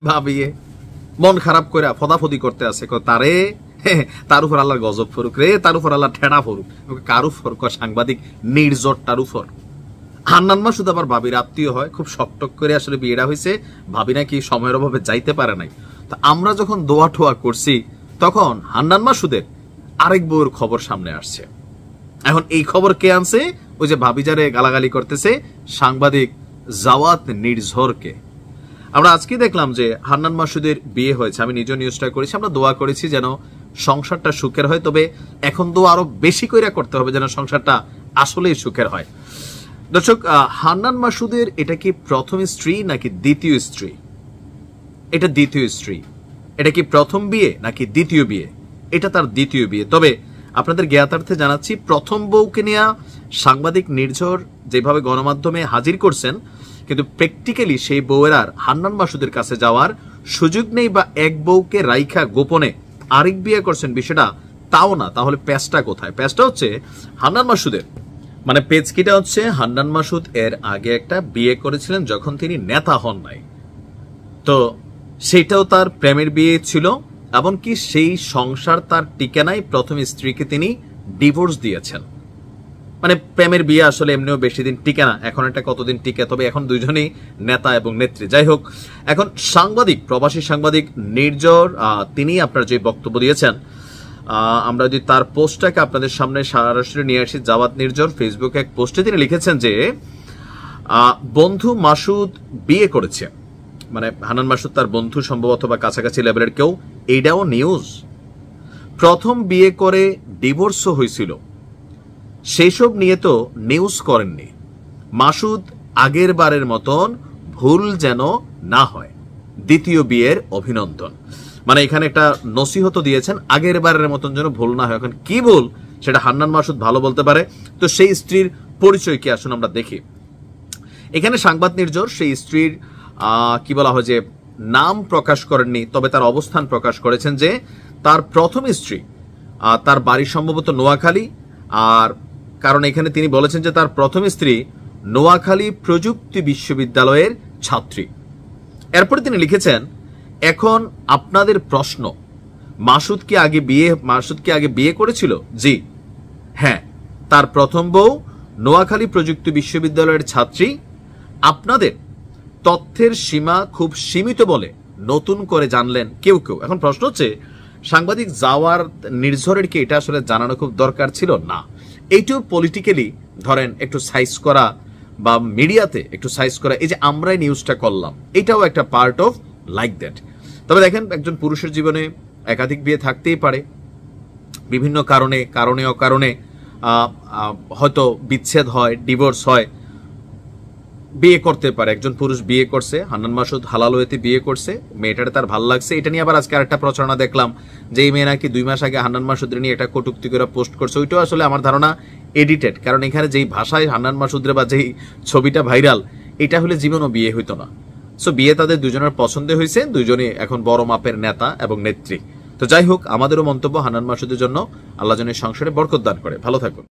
ভাবিয়ে মন খারাপ করে ফদাফদি করতে আছে তারে তার উপর আল্লাহর গজব ফরুক রে, তার উপর আল্লাহ ঠেড়া ফরুক। কার উপর? সাংবাদিক নির্জরটার উপর। হান্নান মাসুদ আবার ভাবির আত্মীয় হয়, খুব শকটক করে আসলে বিয়েটা হয়েছে, ভাবি নাকি সময়ের অভাবে যাইতে পারে নাই। তা আমরা যখন দোয়া ঠোয়া করছি তখন হান্নান মাসুদের আরেক বউর খবর সামনে আসছে। এখন এই খবর কে আনছে? ওই যে ভাবি যারে গালাগালি করতেছে সাংবাদিক জাওয়াত নির্ঝরকে। আমরা আজকে দেখলাম যে হান্নান মাসুদের বিয়ে হয়েছে, আমি নিজে নিউজটা করেছি, আমরা দোয়া করেছি যেন সংসারটা সুখের হয়, তবে এখন দোয়া আরো বেশি করে করতে হবে যেন সংসারটা আসলেই সুখের হয়। দর্শক, হান্নান মাসুদের এটা কি প্রথম স্ত্রী নাকি দ্বিতীয় স্ত্রী? এটা দ্বিতীয় স্ত্রী। এটা কি প্রথম বিয়ে নাকি দ্বিতীয় বিয়ে? এটা তার দ্বিতীয় বিয়ে। তবে আপনাদের জ্ঞাতার্থে জানাচ্ছি, প্রথম বউকে নিয়ে সাংবাদিক নির্ঝর যেভাবে গণমাধ্যমে হাজির করছেন, কিন্তু প্র্যাকটিক্যালি সেই বউয়ের আর হান্নান মাসুদের কাছে যাওয়ার সুযোগ নেই, বা এক বউকে রাইখা গোপনে আরেক বিয়ে করছেন বিষয়টা তাও না। তাহলে পেজটা কোথায়? পেজটা হচ্ছে হান্নান মাসুদের, মানে পেজকিটা হচ্ছে হান্নান মাসুদ এর আগে একটা বিয়ে করেছিলেন যখন তিনি নেতা হন নাই, তো সেটাও তার প্রেমের বিয়ে ছিল। এমনকি সেই সংসার তার টিকে নাই, প্রথম স্ত্রীকে তিনি ডিভোর্স দিয়েছেন। মানে প্রেমের বিয়ে আসলে এমনিও বেশি দিন টিকে না, এখন এটা কতদিন টিকে, তবে এখন দুইজনই নেতা এবং নেত্রী। যাই হোক, এখন সাংবাদিক, প্রবাসী সাংবাদিক নির্ঝর তিনি আপনার যে বক্তব্য দিয়েছেন, আমরা যদি তার পোস্টটাকে আপনাদের সামনে সরাসরি নিয়ে আসি, জাওয়াত নির্ঝর ফেসবুকে এক পোস্টে তিনি লিখেছেন যে বন্ধু মাসুদ বিয়ে করেছে, মানে হান্নান মাসুদ তার বন্ধু সম্ভবত বা কাছাকাছি লেভেলের কেউ, এইটাও নিউজ। প্রথম বিয়ে করে ডিভোর্সও হয়েছিল, সেই সব নিয়ে তো নিউজ করেননি। মাসুদ আগের বারের মতন ভুল যেন না হয়, দ্বিতীয় বিয়ের অভিনন্দন। মানে এখানে একটা নসিহত দিয়েছেন, আগের বারের মতন যেন ভুল না হয়। এখন কি ভুল সেটা হান্নান মাসুদ ভালো বলতে পারে। তো সেই স্ত্রীর পরিচয় কি আসুন আমরা দেখি। এখানে সাংবাদিক নির্ঝর সেই স্ত্রীর কি বলা হয় যে নাম প্রকাশ করেননি, তবে তার অবস্থান প্রকাশ করেছেন যে তার প্রথম স্ত্রী, তার বাড়ি সম্ভবত নোয়াখালী, আর কারণ এখানে তিনি বলেছেন যে তার প্রথম স্ত্রী নোয়াখালী প্রযুক্তি বিশ্ববিদ্যালয়ের ছাত্রী। এরপরে তিনি লিখেছেন, এখন আপনাদের প্রশ্ন, মাসুদ কি আগে বিয়ে করেছিল? জি হ্যাঁ, তার প্রথম বউ নোয়াখালী প্রযুক্তি বিশ্ববিদ্যালয়ের ছাত্রী। আপনাদের তথ্যের সীমা খুব সীমিত বলে নতুন করে জানলেন কেউ কেউ। এখন প্রশ্ন হচ্ছে, সাংবাদিক জাওয়াত নির্ঝরের কি এটা আসলে জানানো খুব দরকার ছিল? না, এইটাও পলিটিক্যালি ধরেন একটু সাইজ করা বা মিডিয়াতে একটু সাইজ করা, এই যে আমরাই নিউজটা করলাম, এটাও একটা পার্ট অফ লাইক দ্যাট। তবে দেখেন, একজন পুরুষের জীবনে একাধিক বিয়ে থাকতেই পারে, বিভিন্ন কারণে অকারণে হয়তো বিচ্ছেদ হয়, ডিভোর্স হয়, বিয়ে করতে পারে। একজন পুরুষ বিয়ে করছে, হান্নান মাসুদ হালাল ওয়েতে বিয়ে করছে, মেয়েটারে তার ভালো লাগছে। এটা নিয়ে আবার আজকে আরেকটা প্রচারণা দেখলাম যে এই মেয়ে নাকি 2 মাস আগে হান্নান মাসুদের নিয়ে একটা কটূক্তি করে পোস্ট করছে। ওইটাও আসলে আমার ধারণা এডিটেড, কারণ এখানে যেই ভাষায় হান্নান মাসুদের বা যেই ছবিটা ভাইরাল, এটা হলে জীবনও বিয়ে হইতো না। সো বিয়ে তাদের দুজনের পছন্দে হয়েছে, দুজনই এখন বড় মাপের নেতা এবং নেত্রী। তো যাই হোক, আমাদেরও মন্তব্য, হান্নান মাসুদের জন্য আল্লাহ যেন সংসারে বরকত দান করে। ভালো থাকুন।